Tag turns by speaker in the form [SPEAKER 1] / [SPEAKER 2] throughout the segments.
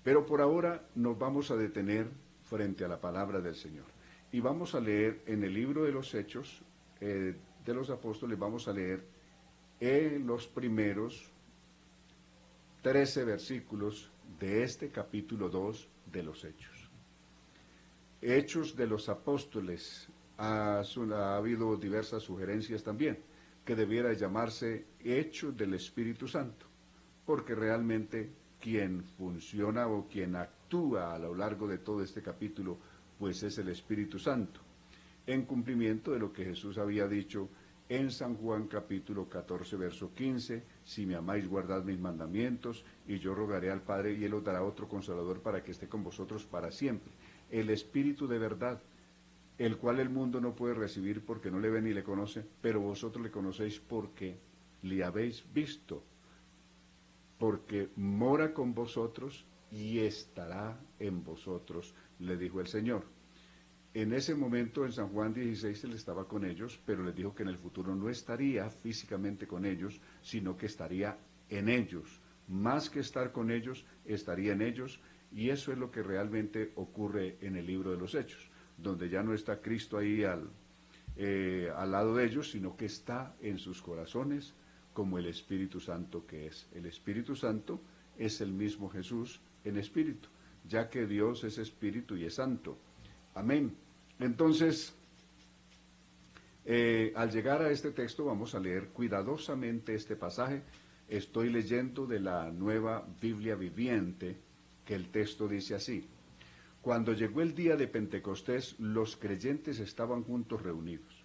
[SPEAKER 1] Pero por ahora nos vamos a detener frente a la palabra del Señor. Y vamos a leer en el libro de los Hechos de los Apóstoles, vamos a leer los primeros 13 versículos de este capítulo 2 de los Hechos. Hechos de los Apóstoles, ha habido diversas sugerencias también, que debiera llamarse Hechos del Espíritu Santo, porque realmente quien funciona o quien actúa a lo largo de todo este capítulo, pues es el Espíritu Santo, en cumplimiento de lo que Jesús había dicho en San Juan capítulo 14, verso 15, si me amáis, guardad mis mandamientos, y yo rogaré al Padre, y Él os dará otro Consolador para que esté con vosotros para siempre, el Espíritu de verdad, el cual el mundo no puede recibir porque no le ve ni le conoce, pero vosotros le conocéis porque le habéis visto, porque mora con vosotros y estará en vosotros, le dijo el Señor. En ese momento, en San Juan 16, él estaba con ellos, pero les dijo que en el futuro no estaría físicamente con ellos, sino que estaría en ellos. Más que estar con ellos, estaría en ellos, y eso es lo que realmente ocurre en el libro de los Hechos, donde ya no está Cristo ahí al lado de ellos, sino que está en sus corazones como el Espíritu Santo que es. El Espíritu Santo es el mismo Jesús en espíritu, ya que Dios es espíritu y es santo. Amén. Entonces, al llegar a este texto vamos a leer cuidadosamente este pasaje. Estoy leyendo de la Nueva Biblia Viviente, que el texto dice así: cuando llegó el día de Pentecostés, los creyentes estaban juntos reunidos.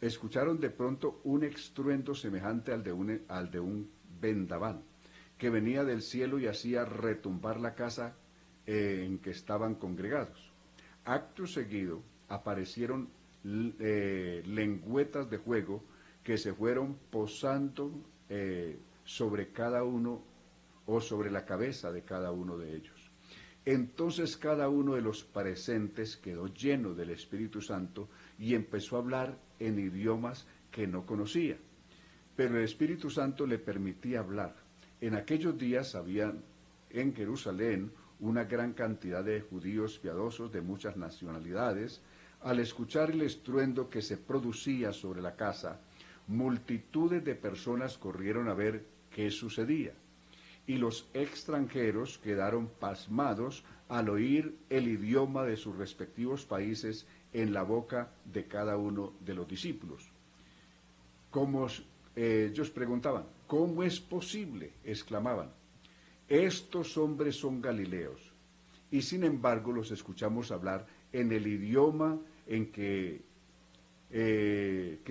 [SPEAKER 1] Escucharon de pronto un estruendo semejante al de un vendaval, que venía del cielo y hacía retumbar la casa en que estaban congregados. Acto seguido aparecieron lengüetas de fuego que se fueron posando sobre cada uno o sobre la cabeza de cada uno de ellos. Entonces cada uno de los presentes quedó lleno del Espíritu Santo y empezó a hablar en idiomas que no conocía. Pero el Espíritu Santo le permitía hablar. En aquellos días había en Jerusalén una gran cantidad de judíos piadosos de muchas nacionalidades. Al escuchar el estruendo que se producía sobre la casa, multitudes de personas corrieron a ver qué sucedía. Y los extranjeros quedaron pasmados al oír el idioma de sus respectivos países en la boca de cada uno de los discípulos. Como ellos preguntaban, ¿cómo es posible?, exclamaban. Estos hombres son galileos, y sin embargo los escuchamos hablar en el idioma en que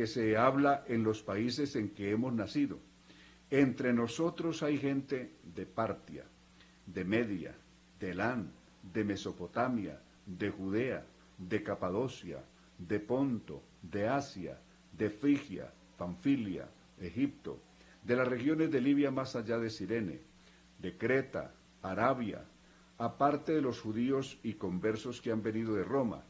[SPEAKER 1] se habla en los países en que hemos nacido. Entre nosotros hay gente de Partia, de Media, de Elán, de Mesopotamia, de Judea, de Capadocia, de Ponto, de Asia, de Frigia, Panfilia, Egipto, de las regiones de Libia más allá de Cirene, de Creta, Arabia, aparte de los judíos y conversos que han venido de Roma.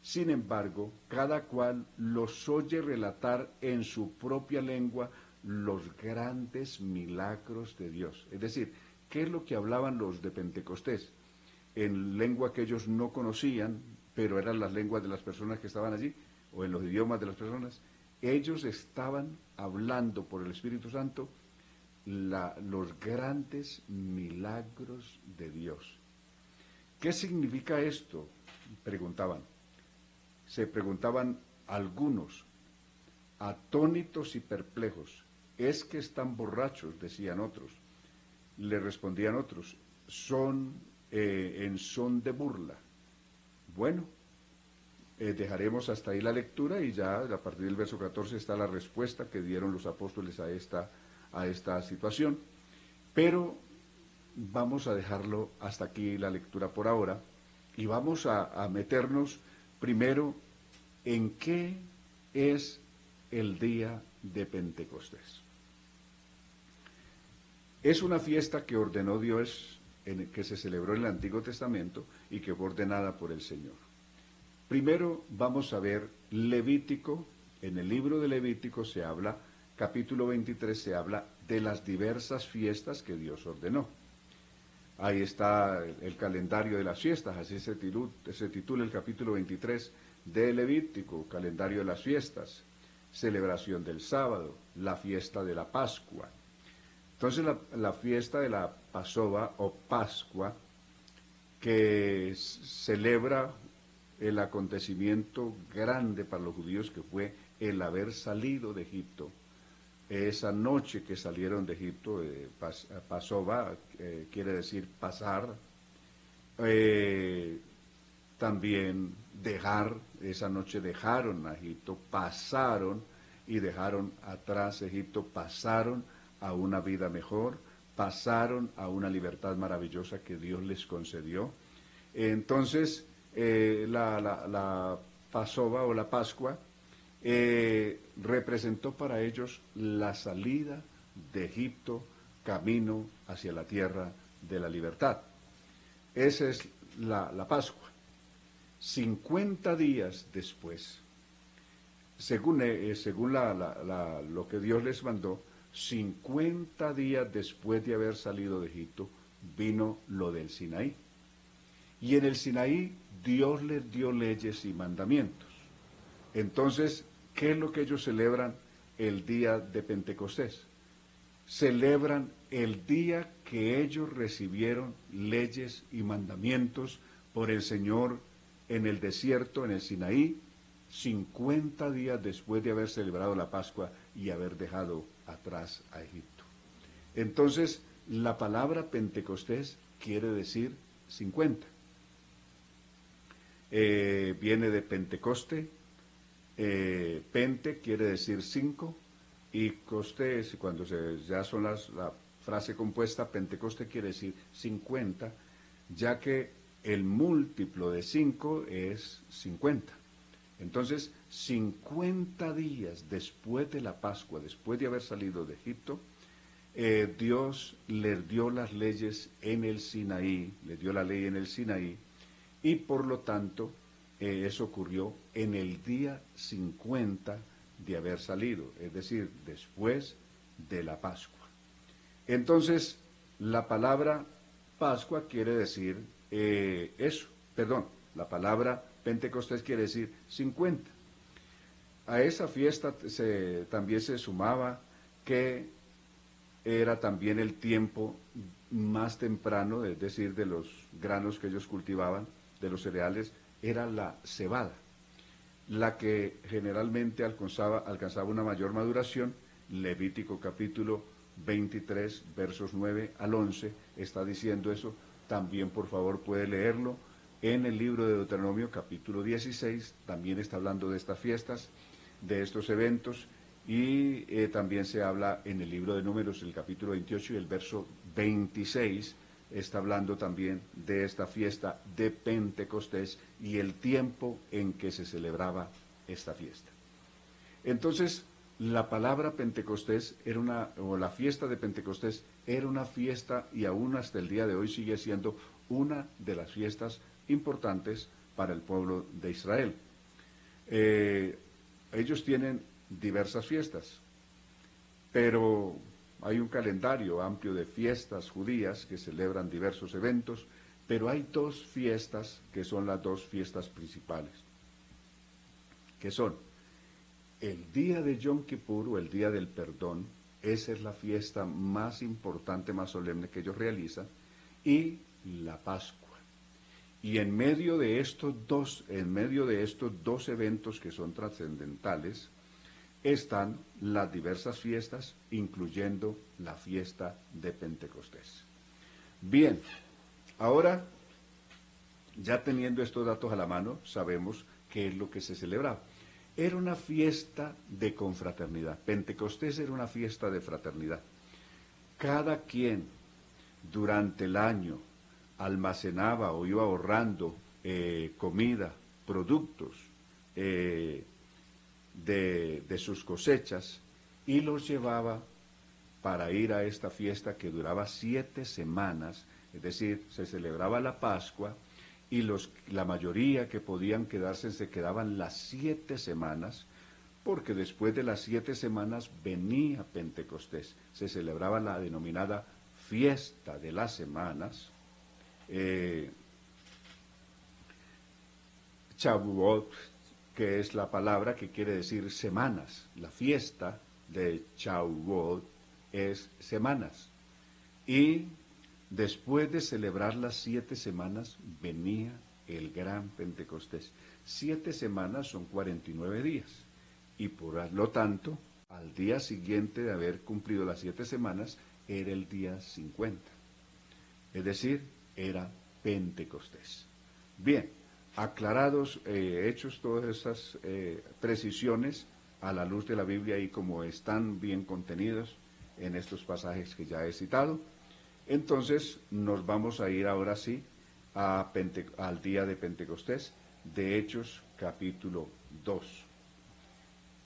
[SPEAKER 1] Sin embargo, cada cual los oye relatar en su propia lengua los grandes milagros de Dios. Es decir, ¿qué es lo que hablaban los de Pentecostés? En lengua que ellos no conocían, pero eran las lenguas de las personas que estaban allí, o en los idiomas de las personas. Ellos estaban hablando por el Espíritu Santo los grandes milagros de Dios. ¿Qué significa esto?, preguntaban. Se preguntaban algunos, atónitos y perplejos. Es que están borrachos, decían otros. Le respondían otros, son en son de burla. Bueno, dejaremos hasta ahí la lectura y ya a partir del verso 14 está la respuesta que dieron los apóstoles a esta situación. Pero vamos a dejarlo hasta aquí la lectura por ahora y vamos a meternos primero en qué es el día de Pentecostés. Es una fiesta que ordenó Dios, que se celebró en el Antiguo Testamento y que fue ordenada por el Señor. Primero vamos a ver Levítico. En el libro de Levítico se habla, capítulo 23, se habla de las diversas fiestas que Dios ordenó. Ahí está el calendario de las fiestas, así se titula el capítulo 23 de Levítico, calendario de las fiestas, celebración del sábado, la fiesta de la Pascua. Entonces la fiesta de la Pasova o Pascua, que celebra el acontecimiento grande para los judíos que fue el haber salido de Egipto. Esa noche que salieron de Egipto, Pasova, quiere decir pasar, también dejar, esa noche dejaron a Egipto, pasaron y dejaron atrás Egipto, pasaron a una vida mejor, pasaron a una libertad maravillosa que Dios les concedió. Entonces, la Pasova o la Pascua representó para ellos la salida de Egipto camino hacia la tierra de la libertad. Esa es la Pascua. 50 días después, según lo que Dios les mandó, 50 días después de haber salido de Egipto, vino lo del Sinaí. Y en el Sinaí Dios les dio leyes y mandamientos. Entonces, ¿qué es lo que ellos celebran el día de Pentecostés? Celebran el día que ellos recibieron leyes y mandamientos por el Señor en el desierto, en el Sinaí, 50 días después de haber celebrado la Pascua y haber dejado atrás a Egipto. Entonces, la palabra Pentecostés quiere decir 50. Viene de Pentecoste, Pente quiere decir 5, y coste, cuando ya son la frase compuesta, Pentecoste quiere decir 50, ya que el múltiplo de 5 es 50. Entonces, 50 días después de la Pascua, después de haber salido de Egipto, Dios les dio las leyes en el Sinaí, les dio la ley en el Sinaí, y por lo tanto, eso ocurrió en el día 50 de haber salido, es decir, después de la Pascua. Entonces, la palabra Pascua quiere decir la palabra Pentecostés quiere decir 50. A esa fiesta también se sumaba que era también el tiempo más temprano, es decir, de los granos que ellos cultivaban, de los cereales, era la cebada, la que generalmente alcanzaba una mayor maduración. Levítico capítulo 23, versos 9 al 11, está diciendo eso. También, por favor, puede leerlo. En el libro de Deuteronomio capítulo 16, también está hablando de estas fiestas, de estos eventos, y también se habla en el libro de Números, el capítulo 28 y el verso 26, está hablando también de esta fiesta de Pentecostés y el tiempo en que se celebraba esta fiesta. Entonces, la palabra Pentecostés o la fiesta de Pentecostés era una fiesta, y aún hasta el día de hoy sigue siendo una de las fiestas importantes para el pueblo de Israel. Ellos tienen diversas fiestas, pero hay un calendario amplio de fiestas judías que celebran diversos eventos, pero hay dos fiestas que son las dos fiestas principales, que son el día de Yom Kippur o el día del perdón. Esa es la fiesta más importante, más solemne que ellos realizan, y la Pascua. Y en medio de estos dos eventos que son trascendentales, están las diversas fiestas, incluyendo la fiesta de Pentecostés. Bien, ahora, ya teniendo estos datos a la mano, sabemos qué es lo que se celebraba. Era una fiesta de confraternidad. Pentecostés era una fiesta de fraternidad. Cada quien durante el año almacenaba o iba ahorrando comida, productos de sus cosechas, y los llevaba para ir a esta fiesta que duraba 7 semanas, es decir, se celebraba la Pascua, y la mayoría que podían quedarse se quedaban las 7 semanas, porque después de las 7 semanas venía Pentecostés, se celebraba la denominada fiesta de las semanas, Shavuot, que es la palabra que quiere decir semanas. La fiesta de Shavuot es semanas. Y después de celebrar las 7 semanas, venía el gran Pentecostés. 7 semanas son 49 días. Y por lo tanto, al día siguiente de haber cumplido las 7 semanas, era el día 50. Es decir, era Pentecostés. Bien, aclarados, hechos todas estas precisiones a la luz de la Biblia y como están bien contenidos en estos pasajes que ya he citado, entonces nos vamos a ir ahora sí al día de Pentecostés de Hechos capítulo 2.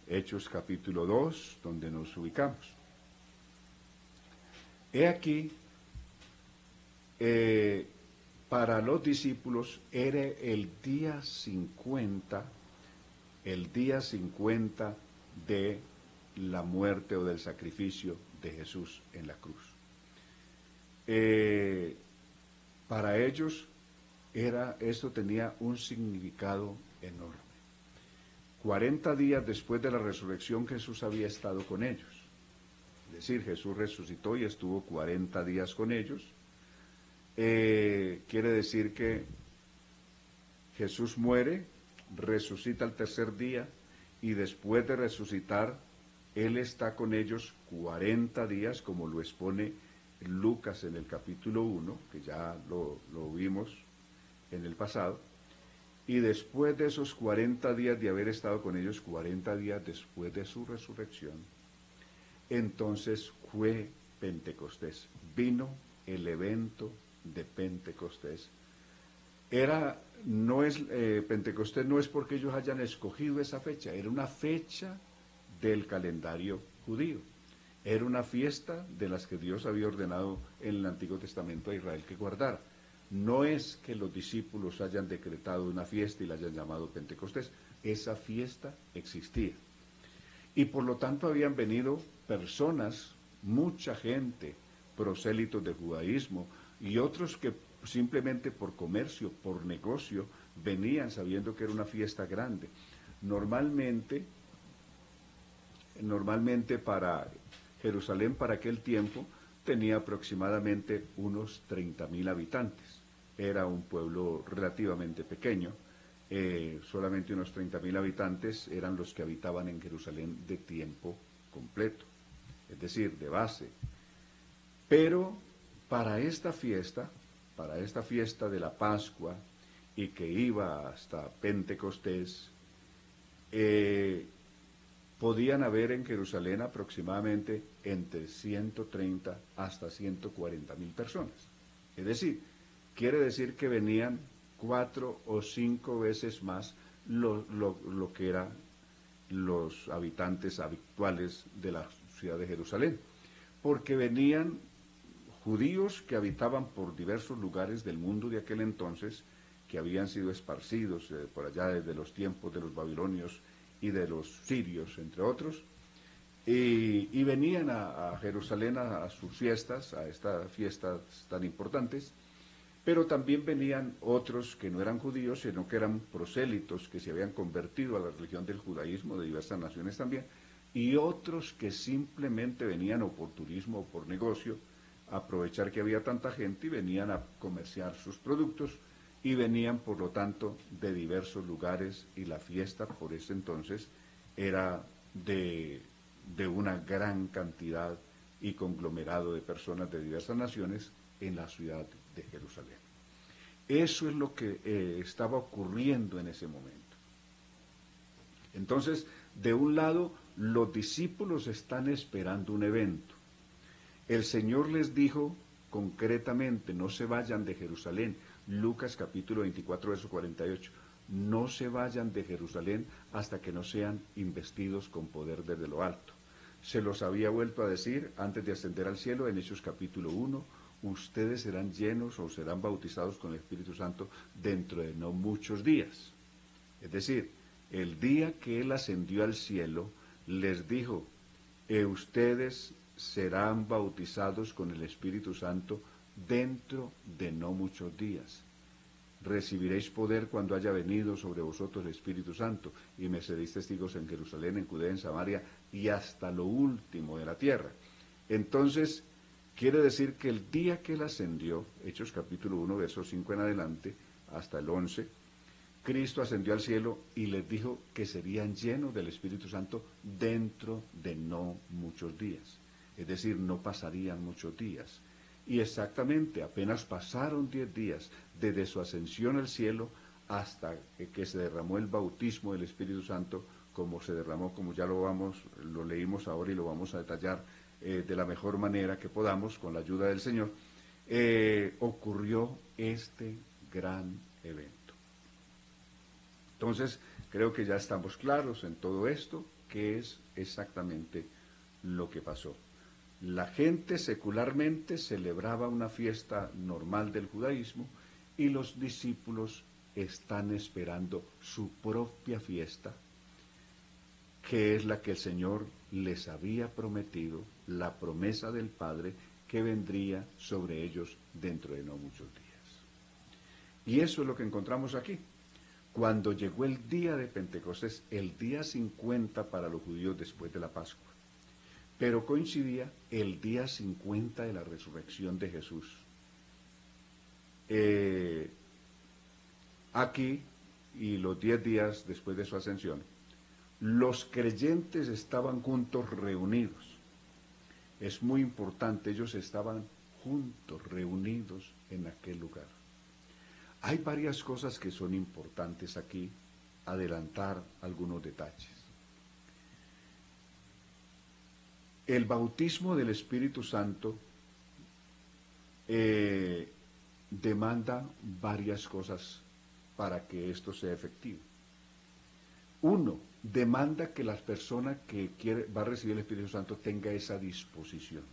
[SPEAKER 1] Hechos capítulo 2, donde nos ubicamos. He aquí, para los discípulos era el día 50 de la muerte o del sacrificio de Jesús en la cruz. Para ellos esto tenía un significado enorme. 40 días después de la resurrección Jesús había estado con ellos. Es decir, Jesús resucitó y estuvo 40 días con ellos. Quiere decir que Jesús muere, resucita al tercer día y después de resucitar, Él está con ellos 40 días, como lo expone Lucas en el capítulo 1, que ya lo vimos en el pasado, y después de esos 40 días de haber estado con ellos, 40 días después de su resurrección, entonces fue Pentecostés, vino el evento de Pentecostés. Pentecostés no es porque ellos hayan escogido esa fecha, era una fecha del calendario judío. Era una fiesta de las que Dios había ordenado en el Antiguo Testamento a Israel que guardara. No es que los discípulos hayan decretado una fiesta y la hayan llamado Pentecostés. Esa fiesta existía. Y por lo tanto habían venido personas, mucha gente, prosélitos de judaísmo y otros que simplemente por comercio, por negocio, venían sabiendo que era una fiesta grande. Normalmente para Jerusalén para aquel tiempo tenía aproximadamente unos 30.000 habitantes. Era un pueblo relativamente pequeño, solamente unos 30.000 habitantes eran los que habitaban en Jerusalén de tiempo completo, es decir, de base. Pero para esta fiesta de la Pascua y que iba hasta Pentecostés, podían haber en Jerusalén aproximadamente entre 130 hasta 140.000 personas. Es decir, quiere decir que venían 4 o 5 veces más lo que eran los habitantes habituales de la ciudad de Jerusalén, porque venían judíos que habitaban por diversos lugares del mundo de aquel entonces, que habían sido esparcidos por allá desde los tiempos de los babilonios y de los sirios, entre otros, y venían a Jerusalén a sus fiestas, a estas fiestas tan importantes, pero también venían otros que no eran judíos, sino que eran prosélitos, que se habían convertido a la religión del judaísmo de diversas naciones también, y otros que simplemente venían o por turismo o por negocio, a aprovechar que había tanta gente y venían a comerciar sus productos, y venían, por lo tanto, de diversos lugares, y la fiesta por ese entonces era de una gran cantidad y conglomerado de personas de diversas naciones en la ciudad de Jerusalén. Eso es lo que estaba ocurriendo en ese momento. Entonces, de un lado, los discípulos están esperando un evento. El Señor les dijo concretamente, no se vayan de Jerusalén. Lucas capítulo 24, verso 48. No se vayan de Jerusalén hasta que no sean investidos con poder desde lo alto. Se los había vuelto a decir antes de ascender al cielo en Hechos capítulo 1, ustedes serán llenos o serán bautizados con el Espíritu Santo dentro de no muchos días. Es decir, el día que Él ascendió al cielo, les dijo, ustedes serán bautizados con el Espíritu Santo dentro de no muchos días. Recibiréis poder cuando haya venido sobre vosotros el Espíritu Santo, y me seréis testigos en Jerusalén, en Judea, en Samaria, y hasta lo último de la tierra. Entonces, quiere decir que el día que él ascendió, Hechos capítulo 1, versos 5 en adelante, hasta el 11, Cristo ascendió al cielo y les dijo que serían llenos del Espíritu Santo dentro de no muchos días. Es decir, no pasarían muchos días. Y exactamente, apenas pasaron 10 días desde su ascensión al cielo hasta que se derramó el bautismo del Espíritu Santo, como se derramó, como ya lo leímos ahora y lo vamos a detallar de la mejor manera que podamos, con la ayuda del Señor, ocurrió este gran evento. Entonces, creo que ya estamos claros en todo esto, qué es exactamente lo que pasó. La gente secularmente celebraba una fiesta normal del judaísmo y los discípulos están esperando su propia fiesta, que es la que el Señor les había prometido, la promesa del Padre que vendría sobre ellos dentro de no muchos días. Y eso es lo que encontramos aquí. Cuando llegó el día de Pentecostés, el día 50 para los judíos después de la Pascua, pero coincidía el día 50 de la resurrección de Jesús. Aquí, y los 10 días después de su ascensión, los creyentes estaban juntos reunidos. Es muy importante, ellos estaban juntos, reunidos en aquel lugar. Hay varias cosas que son importantes aquí, adelantar algunos detalles. El bautismo del Espíritu Santo demanda varias cosas para que esto sea efectivo. Uno, demanda que la persona que va a recibir el Espíritu Santo tenga esa disposición.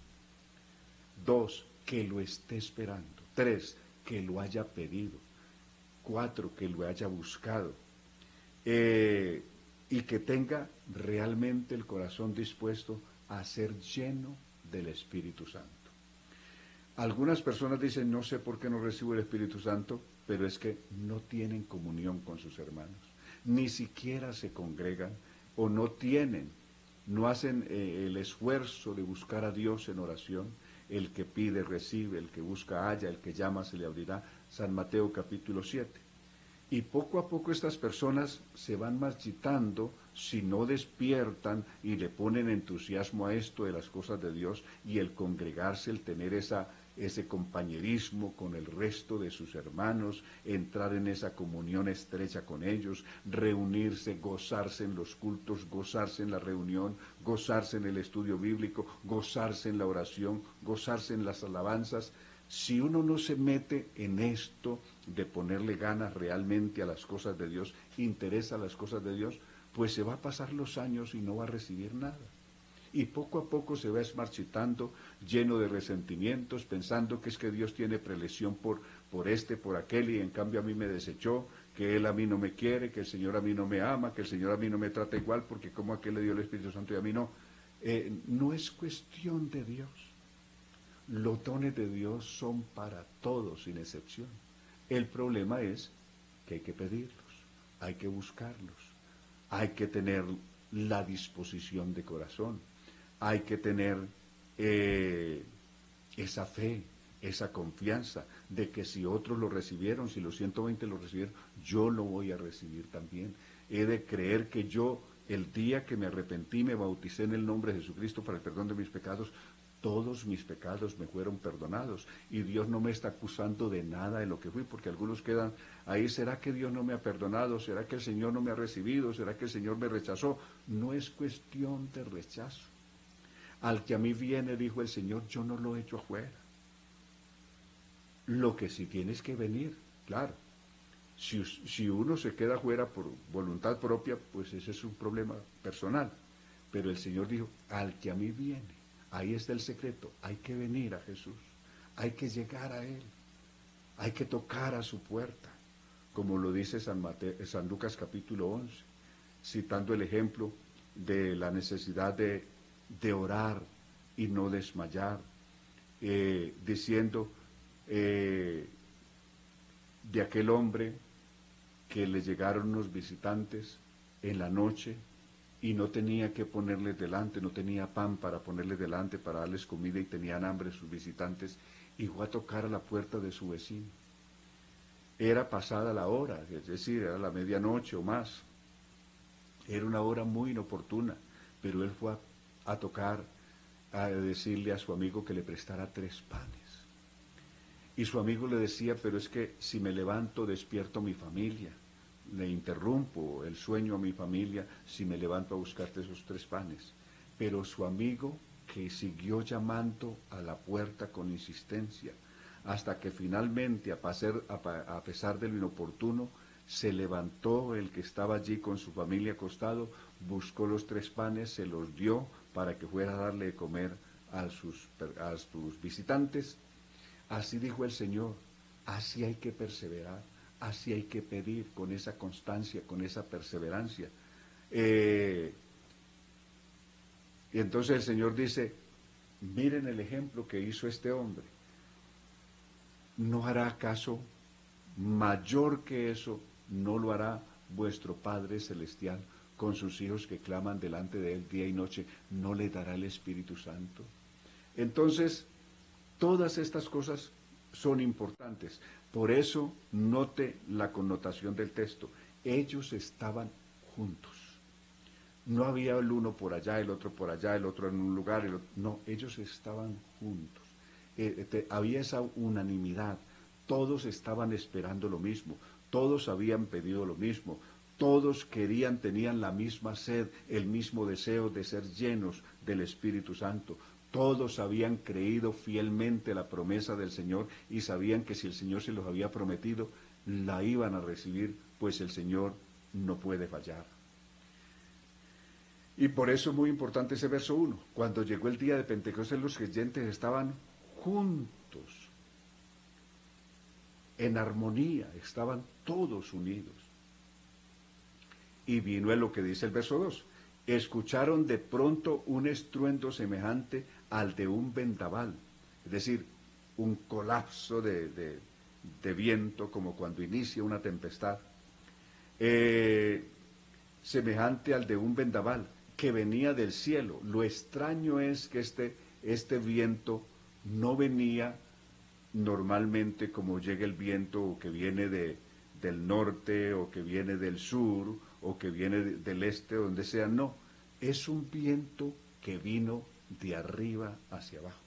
[SPEAKER 1] Dos, que lo esté esperando. Tres, que lo haya pedido. Cuatro, que lo haya buscado. Y que tenga realmente el corazón dispuesto a ser lleno del Espíritu Santo. Algunas personas dicen, no sé por qué no recibo el Espíritu Santo, pero es que no tienen comunión con sus hermanos, ni siquiera se congregan o no hacen el esfuerzo de buscar a Dios en oración. El que pide recibe, el que busca halla, el que llama se le abrirá. San Mateo capítulo 7. Y poco a poco estas personas se van marchitando si no despiertan y le ponen entusiasmo a esto de las cosas de Dios, y el congregarse, el tener ese compañerismo con el resto de sus hermanos, entrar en esa comunión estrecha con ellos, reunirse, gozarse en los cultos, gozarse en la reunión, gozarse en el estudio bíblico, gozarse en la oración, gozarse en las alabanzas. Si uno no se mete en esto de ponerle ganas realmente a las cosas de Dios, interesa a las cosas de Dios, pues se va a pasar los años y no va a recibir nada. Y poco a poco se va esmarchitando, lleno de resentimientos, pensando que es que Dios tiene predilección por aquel, y en cambio a mí me desechó, que Él a mí no me quiere, que el Señor a mí no me ama, que el Señor a mí no me trata igual, porque como aquel le dio el Espíritu Santo y a mí no. No es cuestión de Dios. Los dones de Dios son para todos, sin excepción. El problema es que hay que pedirlos, hay que buscarlos, hay que tener la disposición de corazón, hay que tener esa fe, esa confianza de que si otros lo recibieron, si los 120 lo recibieron, yo lo voy a recibir también. He de creer que yo, el día que me arrepentí, me bauticé en el nombre de Jesucristo para el perdón de mis pecados, todos mis pecados me fueron perdonados y Dios no me está acusando de nada de lo que fui, porque algunos quedan ahí, ¿será que Dios no me ha perdonado? ¿Será que el Señor no me ha recibido? ¿Será que el Señor me rechazó? No es cuestión de rechazo. Al que a mí viene, dijo el Señor, yo no lo echo afuera. Lo que sí tienes que venir, claro. Si uno se queda afuera por voluntad propia, pues ese es un problema personal. Pero el Señor dijo, al que a mí viene. Ahí está el secreto, hay que venir a Jesús, hay que llegar a Él, hay que tocar a su puerta, como lo dice San Lucas capítulo 11, citando el ejemplo de la necesidad de orar y no desmayar, diciendo de aquel hombre que le llegaron unos visitantes en la noche y no tenía que ponerles delante, no tenía pan para ponerles delante, para darles comida y tenían hambre sus visitantes, y fue a tocar a la puerta de su vecino. Era pasada la hora, es decir, era la medianoche o más. Era una hora muy inoportuna, pero él fue a tocar, a decirle a su amigo que le prestara 3 panes. Y su amigo le decía, pero es que si me levanto despierto a mi familia, le interrumpo el sueño a mi familia si me levanto a buscarte esos 3 panes. Pero su amigo, que siguió llamando a la puerta con insistencia, hasta que finalmente, a pesar de lo inoportuno, se levantó el que estaba allí con su familia acostado, buscó los 3 panes, se los dio para que fuera a darle de comer a sus visitantes. Así dijo el Señor, así hay que perseverar, así hay que pedir con esa constancia, con esa perseverancia. Y entonces el Señor dice, miren el ejemplo que hizo este hombre. ¿No hará acaso mayor que eso? ¿No lo hará vuestro Padre Celestial con sus hijos que claman delante de Él día y noche? ¿No le dará el Espíritu Santo? Entonces, todas estas cosas son importantes. Por eso, note la connotación del texto. Ellos estaban juntos. No había el uno por allá, el otro por allá, el otro en un lugar, el otro. No, ellos estaban juntos. Había esa unanimidad. Todos estaban esperando lo mismo. Todos habían pedido lo mismo. Todos tenían la misma sed, el mismo deseo de ser llenos del Espíritu Santo. Todos habían creído fielmente la promesa del Señor y sabían que si el Señor se los había prometido, la iban a recibir, pues el Señor no puede fallar. Y por eso es muy importante ese verso 1. Cuando llegó el día de Pentecostés, los creyentes estaban juntos, en armonía, estaban todos unidos. Y vino en lo que dice el verso 2. Escucharon de pronto un estruendo semejante al de un vendaval, es decir, un colapso de viento, como cuando inicia una tempestad, semejante al de un vendaval, que venía del cielo. Lo extraño es que este viento no venía normalmente como llega el viento que viene del norte o que viene del sur o que viene del este, donde sea. No, es un viento que vino de arriba hacia abajo.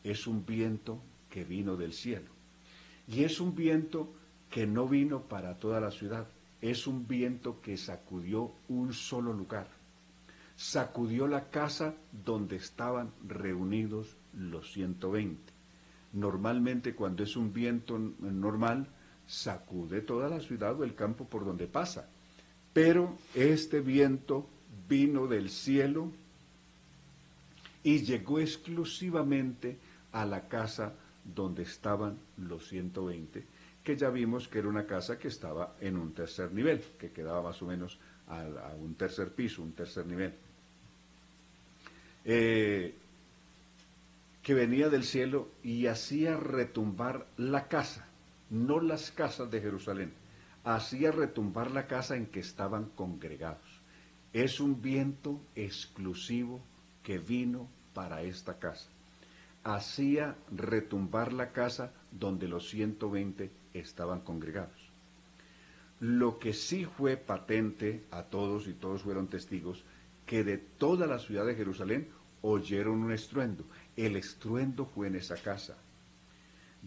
[SPEAKER 1] Es un viento que vino del cielo. Y es un viento que no vino para toda la ciudad. Es un viento que sacudió un solo lugar. Sacudió la casa donde estaban reunidos los 120. Normalmente cuando es un viento normal, sacude toda la ciudad o el campo por donde pasa. Pero este viento vino del cielo y llegó exclusivamente a la casa donde estaban los 120, que ya vimos que era una casa que estaba en un tercer nivel, que quedaba más o menos a un tercer piso, un tercer nivel. Que venía del cielo y hacía retumbar la casa, no las casas de Jerusalén, hacía retumbar la casa en que estaban congregados. Es un viento exclusivo que vino para esta casa. Hacía retumbar la casa donde los 120 estaban congregados. Lo que sí fue patente a todos, y todos fueron testigos, que de toda la ciudad de Jerusalén oyeron un estruendo. El estruendo fue en esa casa.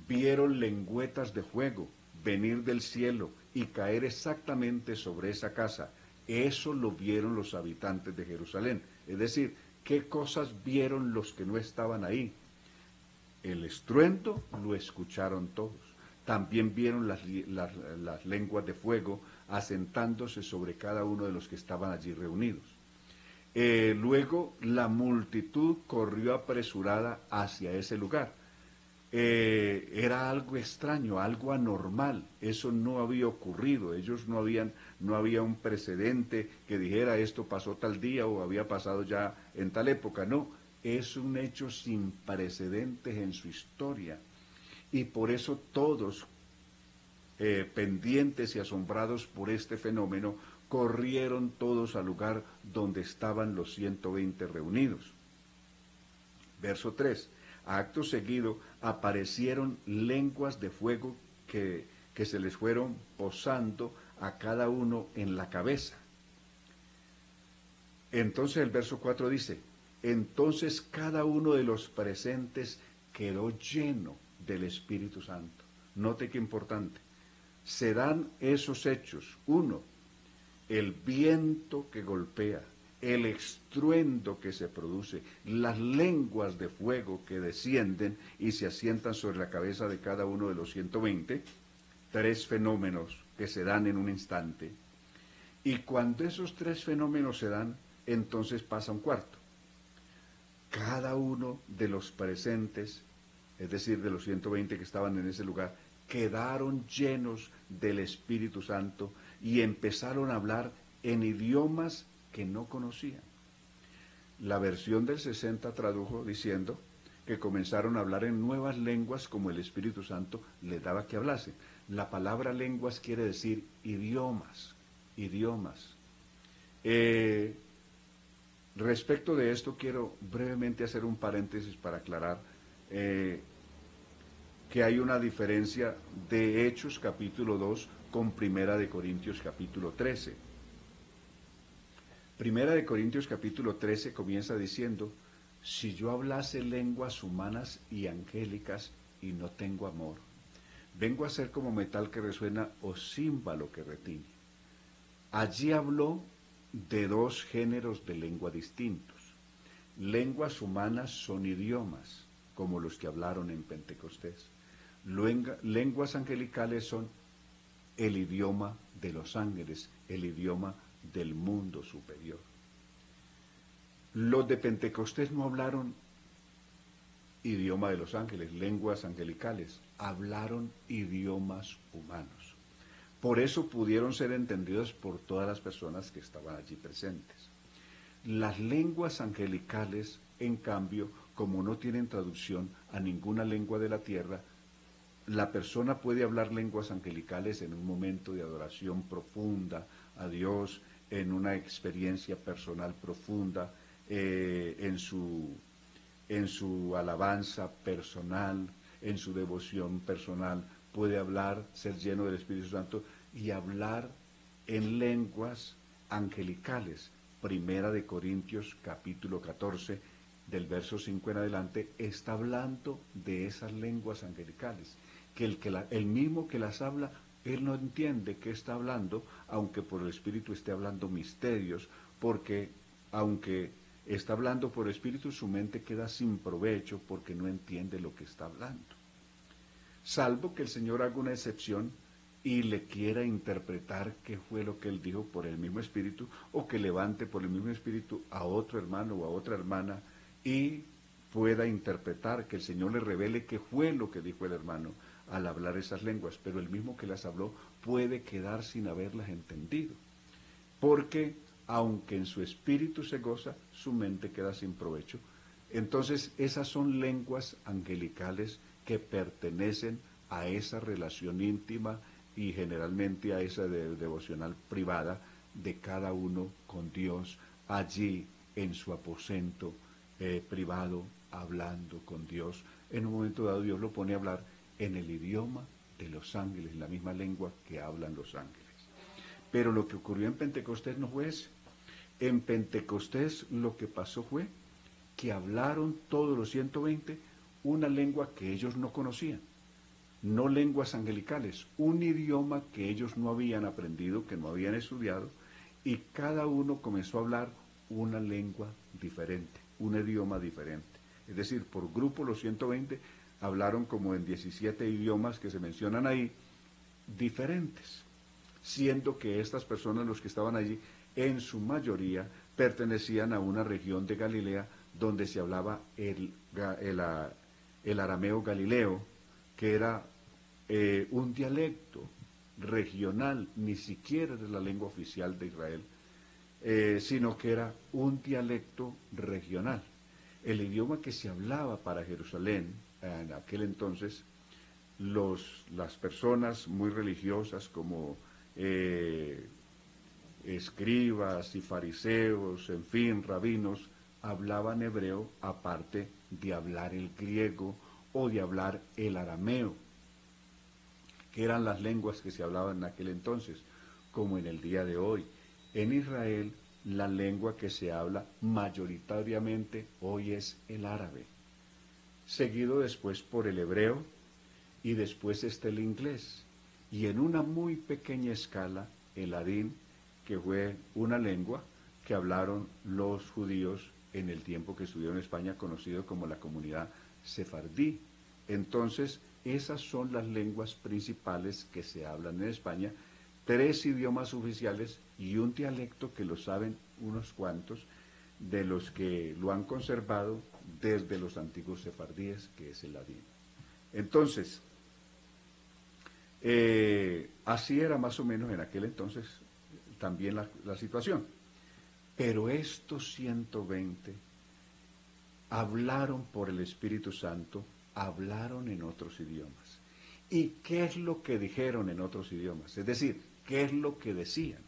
[SPEAKER 1] Vieron lengüetas de fuego venir del cielo y caer exactamente sobre esa casa. Eso lo vieron los habitantes de Jerusalén. Es decir, ¿qué cosas vieron los que no estaban ahí? El estruendo lo escucharon todos. También vieron las lenguas de fuego asentándose sobre cada uno de los que estaban allí reunidos. Luego la multitud corrió apresurada hacia ese lugar. Era algo extraño, algo anormal. Eso no había ocurrido. Ellos no había un precedente que dijera esto pasó tal día o había pasado ya en tal época. No, es un hecho sin precedentes en su historia. Y por eso todos, pendientes y asombrados por este fenómeno, corrieron todos al lugar donde estaban los 120 reunidos. Verso 3. Acto seguido aparecieron lenguas de fuego que se les fueron posando a cada uno en la cabeza. Entonces el verso 4 dice, entonces cada uno de los presentes quedó lleno del Espíritu Santo. Note qué importante. Se dan esos hechos. Uno, el viento que golpea, el estruendo que se produce, las lenguas de fuego que descienden y se asientan sobre la cabeza de cada uno de los 120, tres fenómenos que se dan en un instante. Y cuando esos tres fenómenos se dan, entonces pasa un cuarto. Cada uno de los presentes, es decir, de los 120 que estaban en ese lugar, quedaron llenos del Espíritu Santo y empezaron a hablar en idiomas que no conocían. La versión del 60 tradujo diciendo que comenzaron a hablar en nuevas lenguas como el Espíritu Santo les daba que hablasen. La palabra lenguas quiere decir idiomas, idiomas. Respecto de esto quiero brevemente hacer un paréntesis para aclarar que hay una diferencia de Hechos capítulo 2 con Primera de Corintios capítulo 13. Primera de Corintios capítulo 13 comienza diciendo, si yo hablase lenguas humanas y angélicas y no tengo amor, vengo a ser como metal que resuena o címbalo que retiñe. Allí habló de dos géneros de lengua distintos. Lenguas humanas son idiomas, como los que hablaron en Pentecostés. Lenguas angelicales son el idioma de los ángeles, el idioma del mundo superior. Los de Pentecostés no hablaron idioma de los ángeles, lenguas angelicales, hablaron idiomas humanos. Por eso pudieron ser entendidos por todas las personas que estaban allí presentes. Las lenguas angelicales, en cambio, como no tienen traducción a ninguna lengua de la tierra, la persona puede hablar lenguas angelicales en un momento de adoración profunda a Dios, en una experiencia personal profunda, en su alabanza personal, en su devoción personal, puede hablar, ser lleno del Espíritu Santo y hablar en lenguas angelicales. Primera de Corintios capítulo 14, del verso 5 en adelante, está hablando de esas lenguas angelicales, que el mismo que las habla, él no entiende qué está hablando, aunque por el Espíritu esté hablando misterios, porque aunque está hablando por Espíritu, su mente queda sin provecho porque no entiende lo que está hablando. Salvo que el Señor haga una excepción y le quiera interpretar qué fue lo que él dijo por el mismo Espíritu, o que levante por el mismo Espíritu a otro hermano o a otra hermana y pueda interpretar, que el Señor le revele qué fue lo que dijo el hermano al hablar esas lenguas, pero el mismo que las habló puede quedar sin haberlas entendido, porque aunque en su espíritu se goza, su mente queda sin provecho. Entonces esas son lenguas angelicales que pertenecen a esa relación íntima y generalmente a esa devocional privada de cada uno con Dios, allí en su aposento privado, hablando con Dios. En un momento dado Dios lo pone a hablar en el idioma de los ángeles, en la misma lengua que hablan los ángeles. Pero lo que ocurrió en Pentecostés no fue eso. En Pentecostés lo que pasó fue que hablaron todos los 120 una lengua que ellos no conocían, no lenguas angelicales, un idioma que ellos no habían aprendido, que no habían estudiado, y cada uno comenzó a hablar una lengua diferente, un idioma diferente. Es decir, por grupo los 120 hablaron como en 17 idiomas que se mencionan ahí, diferentes, siendo que estas personas, los que estaban allí, en su mayoría pertenecían a una región de Galilea donde se hablaba el arameo galileo, que era un dialecto regional, ni siquiera de la lengua oficial de Israel, sino que era un dialecto regional. El idioma que se hablaba para Jerusalén en aquel entonces las personas muy religiosas como escribas y fariseos, en fin, rabinos, hablaban hebreo aparte de hablar el griego o de hablar el arameo, que eran las lenguas que se hablaban en aquel entonces, como en el día de hoy. En Israel, la lengua que se habla mayoritariamente hoy es el árabe, seguido después por el hebreo y después está el inglés. Y en una muy pequeña escala, el ladín, que fue una lengua que hablaron los judíos en el tiempo que estuvieron en España, conocido como la comunidad sefardí. Entonces, esas son las lenguas principales que se hablan en España, 3 idiomas oficiales y un dialecto que lo saben unos cuantos de los que lo han conservado desde los antiguos sefardíes, que es el ladín. Entonces, así era más o menos en aquel entonces también la situación. Pero estos 120 hablaron por el Espíritu Santo, hablaron en otros idiomas. ¿Y qué es lo que dijeron en otros idiomas? Es decir, ¿qué es lo que decían?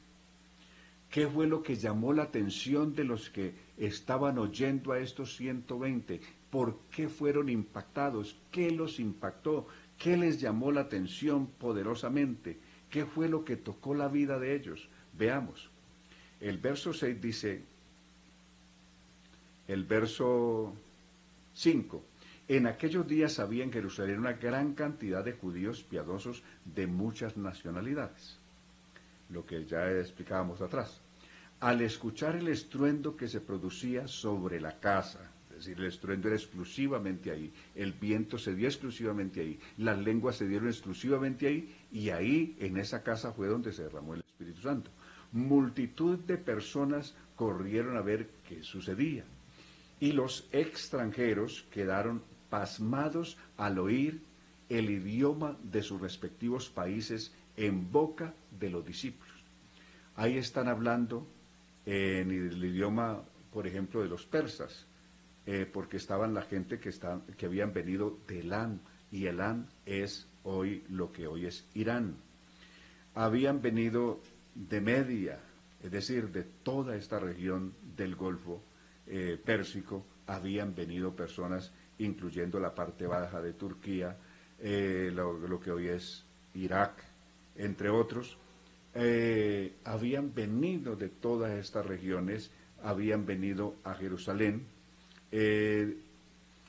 [SPEAKER 1] ¿Qué fue lo que llamó la atención de los que estaban oyendo a estos 120? ¿Por qué fueron impactados? ¿Qué los impactó? ¿Qué les llamó la atención poderosamente? ¿Qué fue lo que tocó la vida de ellos? Veamos. El verso 6 dice, el verso 5, en aquellos días había en Jerusalén una gran cantidad de judíos piadosos de muchas nacionalidades, lo que ya explicábamos atrás. Al escuchar el estruendo que se producía sobre la casa, es decir, el estruendo era exclusivamente ahí, el viento se dio exclusivamente ahí, las lenguas se dieron exclusivamente ahí, y ahí, en esa casa, fue donde se derramó el Espíritu Santo. Multitud de personas corrieron a ver qué sucedía, y los extranjeros quedaron pasmados al oír el idioma de sus respectivos países en boca de los discípulos. Ahí están hablando en el idioma, por ejemplo, de los persas, porque estaban la gente que habían venido de Elán, y Elán es hoy lo que hoy es Irán. Habían venido de Media, es decir, de toda esta región del Golfo Pérsico, habían venido personas, incluyendo la parte baja de Turquía, lo que hoy es Irak, entre otros. Habían venido de todas estas regiones, habían venido a Jerusalén,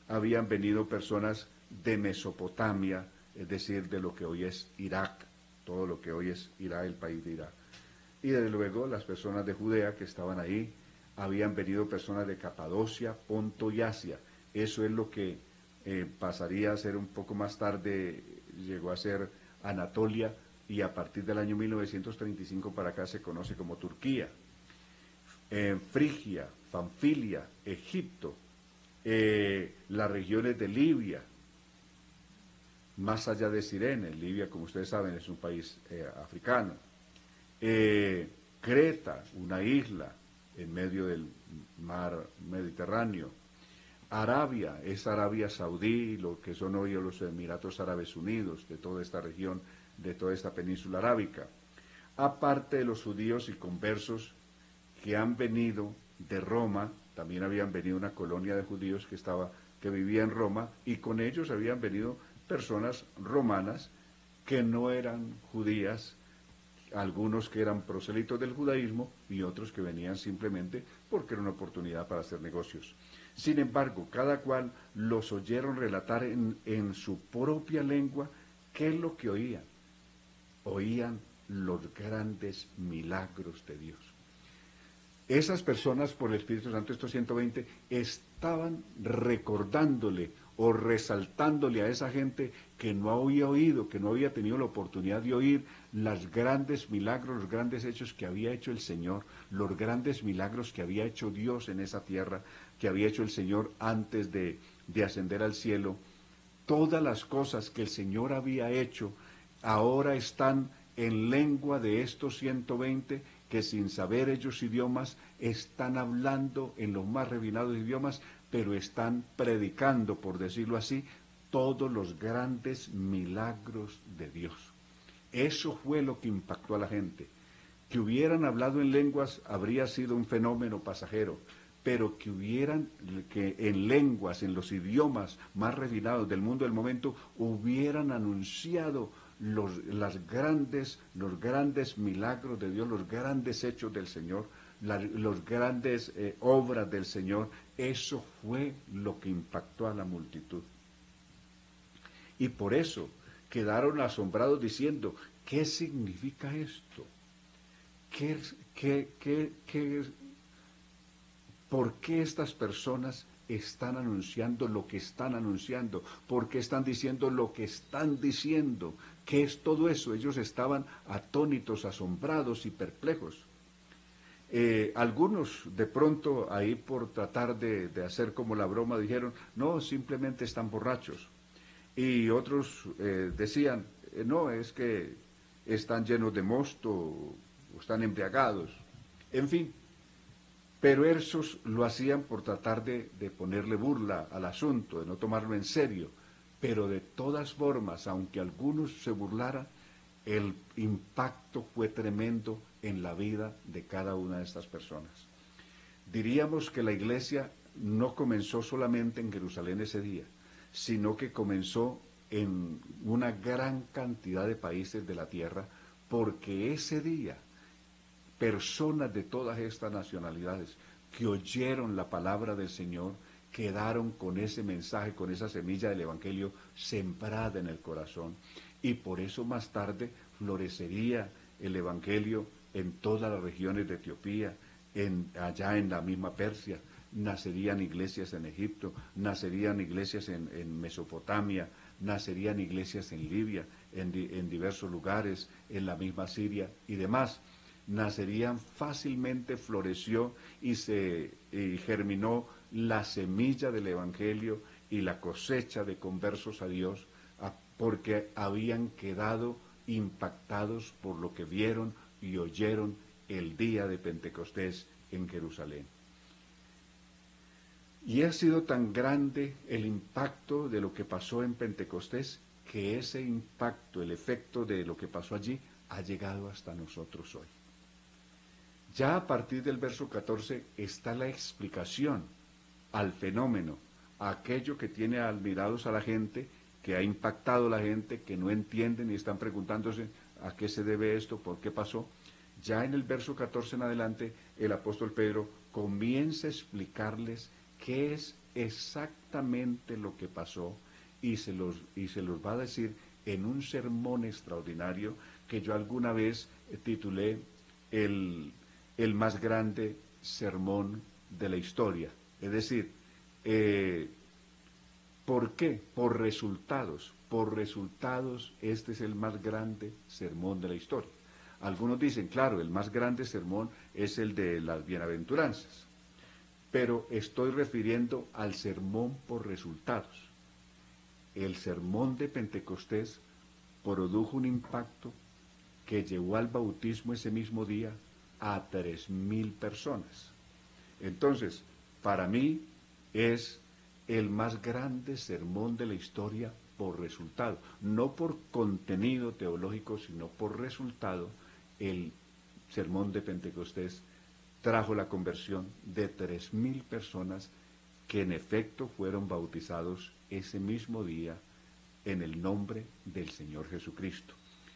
[SPEAKER 1] habían venido personas de Mesopotamia, es decir, de lo que hoy es Irak, todo lo que hoy es Irak, el país de Irak. Y desde luego las personas de Judea que estaban ahí, habían venido personas de Capadocia, Ponto y Asia. Eso es lo que pasaría a ser un poco más tarde, llegó a ser Anatolia, y a partir del año 1935 para acá se conoce como Turquía. Frigia, Panfilia, Egipto, las regiones de Libia, más allá de Cirene. Libia, como ustedes saben, es un país africano. Creta, una isla en medio del mar Mediterráneo. Arabia, es Arabia Saudí, lo que son hoy los Emiratos Árabes Unidos, de toda esta región, de toda esta península arábica. Aparte de los judíos y conversos que han venido de Roma, también habían venido una colonia de judíos que vivía en Roma, y con ellos habían venido personas romanas que no eran judías, algunos que eran proselitos del judaísmo y otros que venían simplemente porque era una oportunidad para hacer negocios. Sin embargo, cada cual los oyeron relatar en su propia lengua qué es lo que oían. Oían los grandes milagros de Dios. Esas personas, por el Espíritu Santo, estos 120, estaban recordándole o resaltándole a esa gente que no había oído, que no había tenido la oportunidad de oír los grandes milagros, los grandes hechos que había hecho el Señor, los grandes milagros que había hecho Dios en esa tierra, que había hecho el Señor antes de ascender al cielo. Todas las cosas que el Señor había hecho ahora están en lengua de estos 120 que, sin saber ellos idiomas, están hablando en los más refinados idiomas, pero están predicando, por decirlo así, todos los grandes milagros de Dios. Eso fue lo que impactó a la gente. Que hubieran hablado en lenguas habría sido un fenómeno pasajero, pero que en lenguas, en los idiomas más refinados del mundo del momento, hubieran anunciado los grandes milagros de Dios, los grandes hechos del Señor, los grandes obras del Señor. Eso fue lo que impactó a la multitud. Y por eso quedaron asombrados diciendo, ¿qué significa esto? ¿Por qué estas personas están anunciando lo que están anunciando? ¿Por qué están diciendo lo que están diciendo? ¿Qué es todo eso? Ellos estaban atónitos, asombrados y perplejos. Algunos de pronto ahí por tratar de hacer como la broma dijeron, no, simplemente están borrachos. Y otros decían, no, es que están llenos de mosto o están embriagados. En fin, pero esos lo hacían por tratar de ponerle burla al asunto, de no tomarlo en serio. Pero de todas formas, aunque algunos se burlaran, el impacto fue tremendo en la vida de cada una de estas personas. Diríamos que la iglesia no comenzó solamente en Jerusalén ese día, sino que comenzó en una gran cantidad de países de la tierra, porque ese día personas de todas estas nacionalidades que oyeron la palabra del Señor quedaron con ese mensaje, con esa semilla del Evangelio sembrada en el corazón. Y por eso más tarde florecería el Evangelio en todas las regiones de Etiopía, allá en la misma Persia. Nacerían iglesias en Egipto, nacerían iglesias en Mesopotamia, nacerían iglesias en Libia, en diversos lugares, en la misma Siria y demás. Nacerían fácilmente, floreció y germinó la semilla del Evangelio y la cosecha de conversos a Dios, porque habían quedado impactados por lo que vieron y oyeron el día de Pentecostés en Jerusalén. Y ha sido tan grande el impacto de lo que pasó en Pentecostés, que ese impacto, el efecto de lo que pasó allí, ha llegado hasta nosotros hoy. Ya a partir del verso 14 está la explicación al fenómeno, a aquello que tiene admirados a la gente, que ha impactado a la gente, que no entienden y están preguntándose a qué se debe esto, por qué pasó. Ya en el verso 14 en adelante, el apóstol Pedro comienza a explicarles qué es exactamente lo que pasó y se los va a decir en un sermón extraordinario que yo alguna vez titulé el más grande sermón de la historia. Es decir, ¿por qué? Por resultados. Por resultados, este es el más grande sermón de la historia. Algunos dicen, claro, el más grande sermón es el de las bienaventuranzas, pero estoy refiriendo al sermón por resultados. El sermón de Pentecostés produjo un impacto que llevó al bautismo ese mismo día a 3.000 personas. Entonces, para mí es el más grande sermón de la historia por resultado, no por contenido teológico, sino por resultado. El sermón de Pentecostés trajo la conversión de 3.000 personas que en efecto fueron bautizados ese mismo día en el nombre del Señor Jesucristo.